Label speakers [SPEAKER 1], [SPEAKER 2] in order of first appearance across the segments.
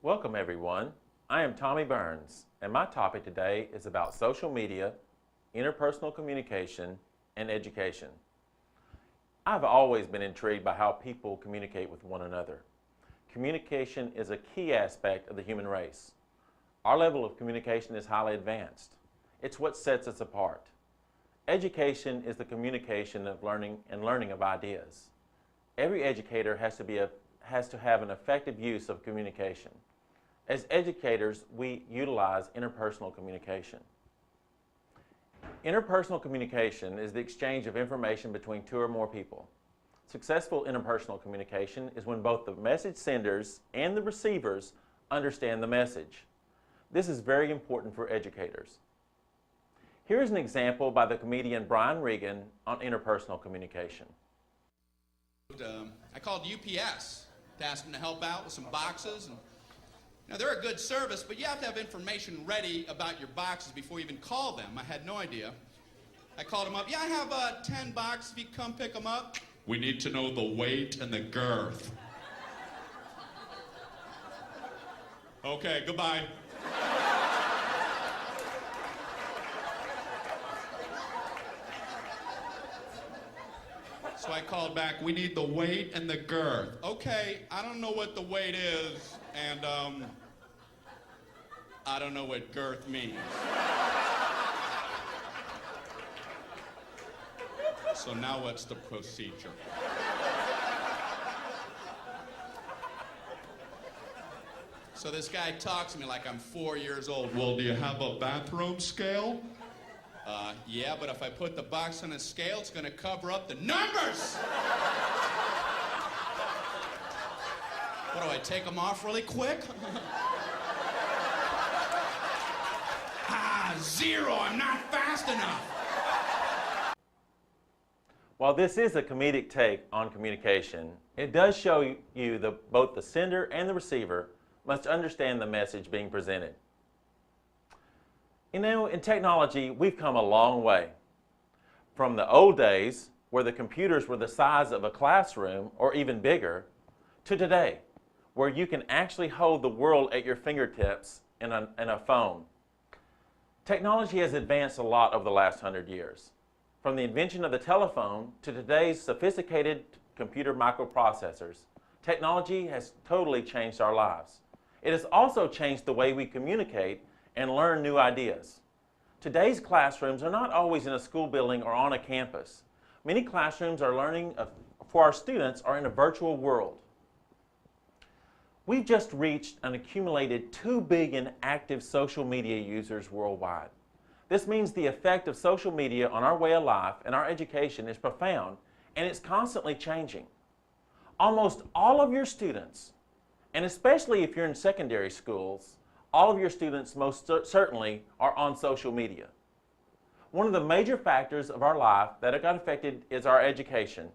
[SPEAKER 1] Welcome everyone. I am Tommy Burns, and my topic today is about social media, interpersonal communication, and education. I've always been intrigued by how people communicate with one another. Communication is a key aspect of the human race. Our level of communication is highly advanced. It's what sets us apart. Education is the communication of learning of ideas. Every educator has to have an effective use of communication. As educators, we utilize interpersonal communication. Interpersonal communication is the exchange of information between two or more people. Successful interpersonal communication is when both the message senders and the receivers understand the message. This is very important for educators. Here is an example by the comedian Brian Regan on interpersonal communication.
[SPEAKER 2] I called UPS to ask them to help out with some boxes. Now, they're a good service, but you have to have information ready about your boxes before you even call them. I had no idea. I called them up. Yeah, I have 10 boxes if you come pick them up. We need to know the weight and the girth. Okay, goodbye. So I called back, we need the weight and the girth. Okay, I don't know what the weight is, and I don't know what girth means. So now what's the procedure? So this guy talks to me like I'm 4 years old. Well, do you have a bathroom scale? Yeah, but if I put the box on a scale, it's going to cover up the numbers. What do I take them off really quick? 0, I'm not fast enough.
[SPEAKER 1] While this is a comedic take on communication, it does show you that both the sender and the receiver must understand the message being presented. You know, in technology, we've come a long way. From the old days, where the computers were the size of a classroom or even bigger, to today, where you can actually hold the world at your fingertips in a phone. Technology has advanced a lot over the last 100 years. From the invention of the telephone to today's sophisticated computer microprocessors, technology has totally changed our lives. It has also changed the way we communicate and learn new ideas. Today's classrooms are not always in a school building or on a campus. Many classrooms for our students are in a virtual world. We've just reached an accumulated 2 billion active social media users worldwide. This means the effect of social media on our way of life and our education is profound, and it's constantly changing. Almost all of your students, and especially if you're in secondary schools, all of your students most certainly are on social media. One of the major factors of our life that got affected is our education,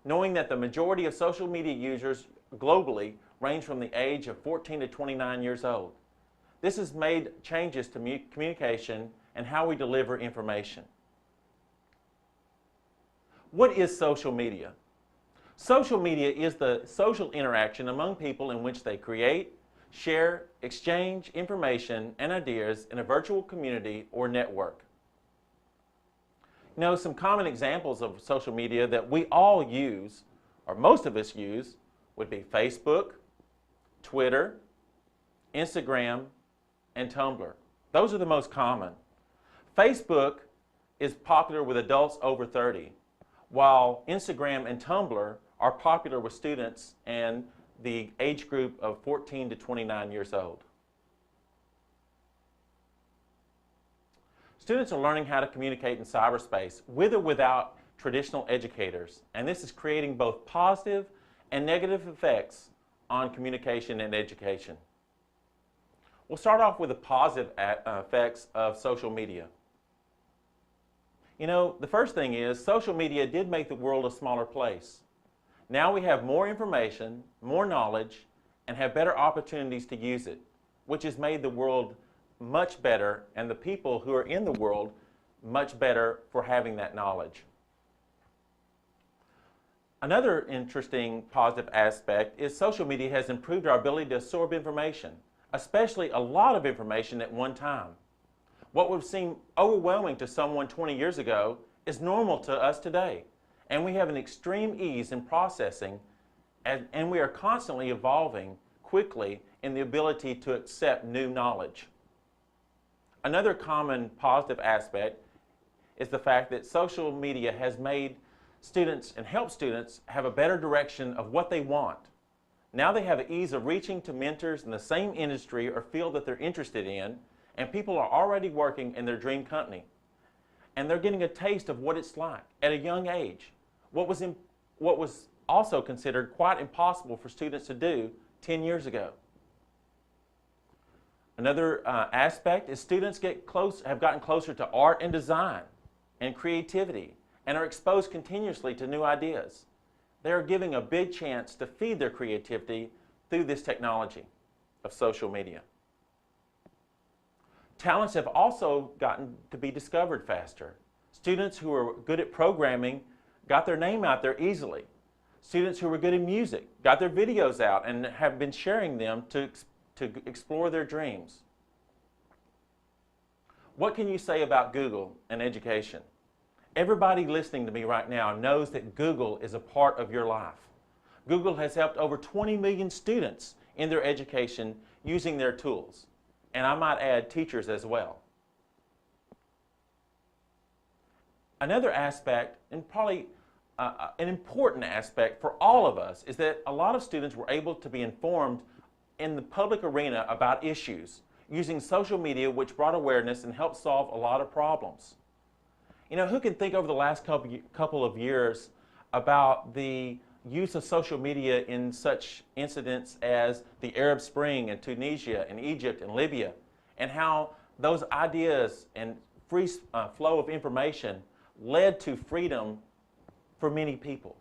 [SPEAKER 1] knowing that the majority of social media users globally range from the age of 14 to 29 years old. This has made changes to communication and how we deliver information. What is social media? Social media is the social interaction among people in which they create, share, exchange information and ideas in a virtual community or network. You know, some common examples of social media that we all use, or most of us use, would be Facebook, Twitter, Instagram, and Tumblr. Those are the most common. Facebook is popular with adults over 30, while Instagram and Tumblr are popular with students and the age group of 14 to 29 years old. Students are learning how to communicate in cyberspace with or without traditional educators, and this is creating both positive and negative effects on communication and education. We'll start off with the positive effects of social media. You know, the first thing is social media did make the world a smaller place. Now we have more information, more knowledge, and have better opportunities to use it, which has made the world much better and the people who are in the world much better for having that knowledge. Another interesting positive aspect is social media has improved our ability to absorb information, especially a lot of information at one time. What would seem overwhelming to someone 20 years ago is normal to us today, and we have an extreme ease in processing, and we are constantly evolving quickly in the ability to accept new knowledge. Another common positive aspect is the fact that social media has made students and helped students have a better direction of what they want. Now they have the ease of reaching to mentors in the same industry or field that they're interested in, and people are already working in their dream company. And they're getting a taste of what it's like at a young age. What was also considered quite impossible for students to do 10 years ago. Another aspect is students have gotten closer to art and design and creativity and are exposed continuously to new ideas. They are giving a big chance to feed their creativity through this technology of social media. Talents have also gotten to be discovered faster. Students who are good at programming got their name out there easily. Students who were good in music got their videos out and have been sharing them to explore their dreams. What can you say about Google and education? Everybody listening to me right now knows that Google is a part of your life. Google has helped over 20 million students in their education using their tools. And I might add teachers as well. Another aspect, and probably an important aspect for all of us, is that a lot of students were able to be informed in the public arena about issues using social media, which brought awareness and helped solve a lot of problems. You know, who can think over the last couple of years about the use of social media in such incidents as the Arab Spring in Tunisia and Egypt and Libya, and how those ideas and free flow of information led to freedom for many people.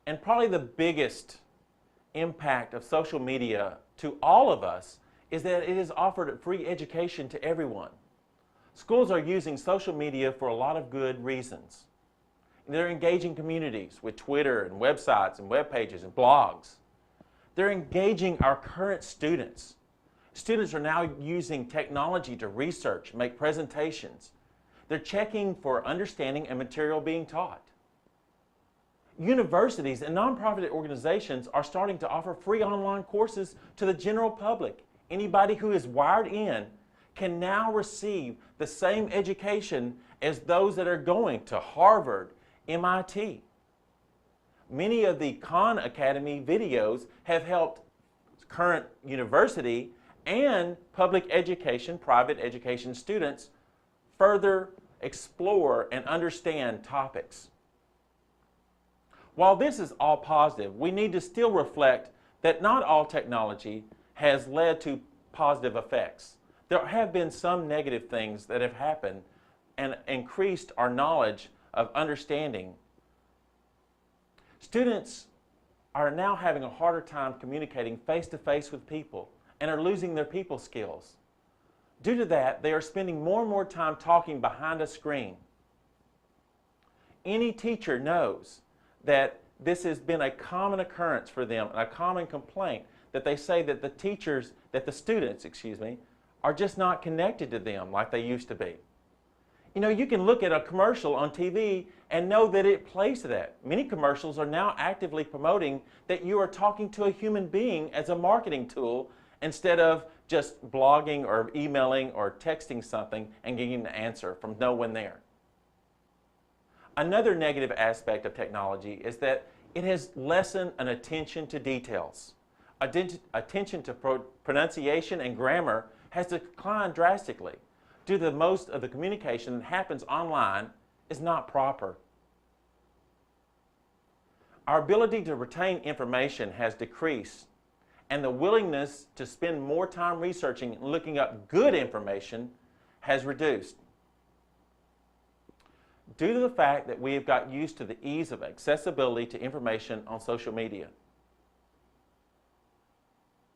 [SPEAKER 1] And probably the biggest impact of social media to all of us is that it has offered free education to everyone. Schools are using social media for a lot of good reasons. They're engaging communities with Twitter and websites and web pages and blogs. They're engaging our current students. Students are now using technology to research, make presentations. They're checking for understanding and material being taught. Universities and nonprofit organizations are starting to offer free online courses to the general public. Anybody who is wired in can now receive the same education as those that are going to Harvard, MIT. Many of the Khan Academy videos have helped current university and public education, private education students further explore and understand topics. While this is all positive, we need to still reflect that not all technology has led to positive effects. There have been some negative things that have happened and increased our knowledge of understanding. Students are now having a harder time communicating face-to-face with people and are losing their people skills. Due to that, they are spending more and more time talking behind a screen. Any teacher knows that this has been a common occurrence for them, a common complaint, that they say that the students, are just not connected to them like they used to be. You know, you can look at a commercial on TV and know that it plays to that. Many commercials are now actively promoting that you are talking to a human being as a marketing tool instead of just blogging or emailing or texting something and getting an answer from no one there. Another negative aspect of technology is that it has lessened an attention to details. Attention to pronunciation and grammar has declined drastically due to most of the communication that happens online is not proper. Our ability to retain information has decreased, and the willingness to spend more time researching and looking up good information has reduced. Due to the fact that we have got used to the ease of accessibility to information on social media.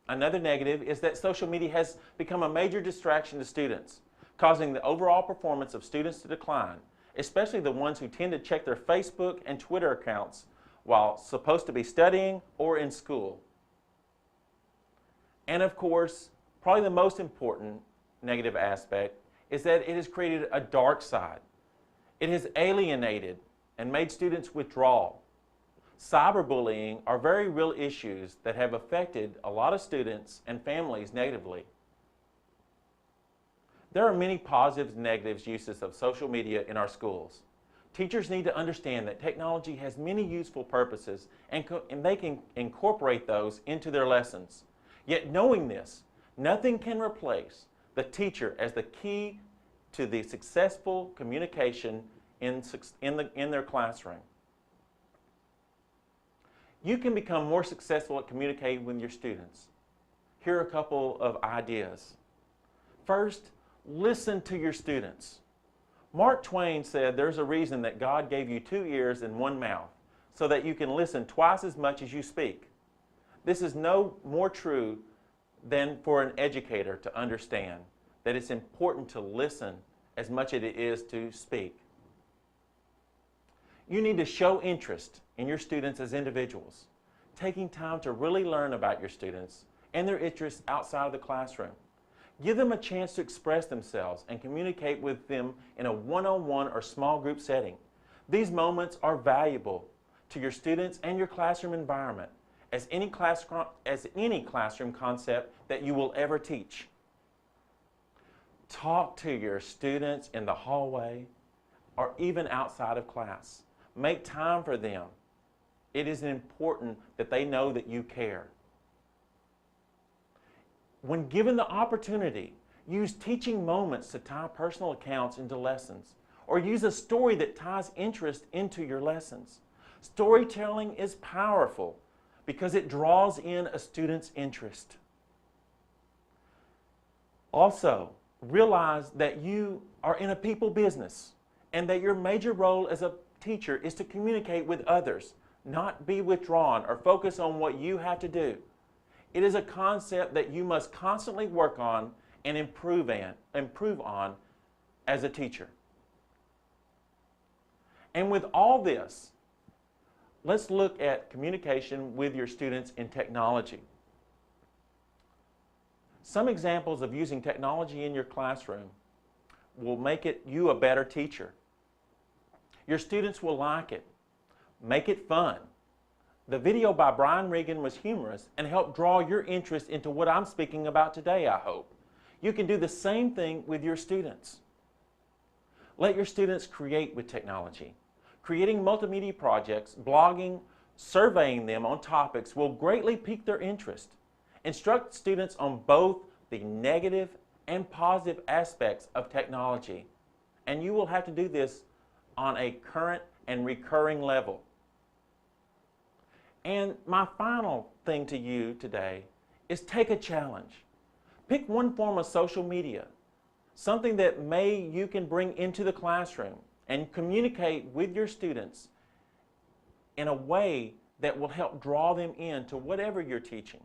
[SPEAKER 1] Another negative is that social media has become a major distraction to students, causing the overall performance of students to decline especially the ones who tend to check their Facebook and Twitter accounts while supposed to be studying or in school. And of course, probably the most important negative aspect is that it has created a dark side. It has alienated and made students withdraw. Cyberbullying are very real issues that have affected a lot of students and families negatively. There are many positives and negatives uses of social media in our schools. Teachers need to understand that technology has many useful purposes and they can incorporate those into their lessons. Yet knowing this, nothing can replace the teacher as the key to the successful communication in their classroom. You can become more successful at communicating with your students. Here are a couple of ideas. First, listen to your students. Mark Twain said there's a reason that God gave you 2 ears and 1 mouth, so that you can listen twice as much as you speak. This is no more true than for an educator to understand that it's important to listen as much as it is to speak. You need to show interest in your students as individuals, taking time to really learn about your students and their interests outside of the classroom. Give them a chance to express themselves and communicate with them in a one-on-one or small group setting. These moments are valuable to your students and your classroom environment as any classroom concept that you will ever teach. Talk to your students in the hallway or even outside of class. Make time for them. It is important that they know that you care. When given the opportunity, use teaching moments to tie personal accounts into lessons, or use a story that ties interest into your lessons. Storytelling is powerful because it draws in a student's interest. Also, realize that you are in a people business and that your major role as a teacher is to communicate with others, not be withdrawn or focus on what you have to do. It is a concept that you must constantly work on and improve on as a teacher. And with all this, let's look at communication with your students in technology. Some examples of using technology in your classroom will make you a better teacher. Your students will like it. Make it fun. The video by Brian Regan was humorous and helped draw your interest into what I'm speaking about today, I hope. You can do the same thing with your students. Let your students create with technology. Creating multimedia projects, blogging, surveying them on topics will greatly pique their interest. Instruct students on both the negative and positive aspects of technology, and you will have to do this on a current and recurring level. And my final thing to you today is take a challenge. Pick one form of social media, something that you can bring into the classroom and communicate with your students in a way that will help draw them into whatever you're teaching.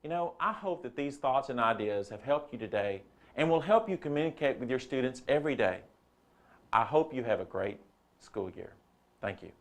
[SPEAKER 1] You know, I hope that these thoughts and ideas have helped you today and will help you communicate with your students every day. I hope you have a great school year. Thank you.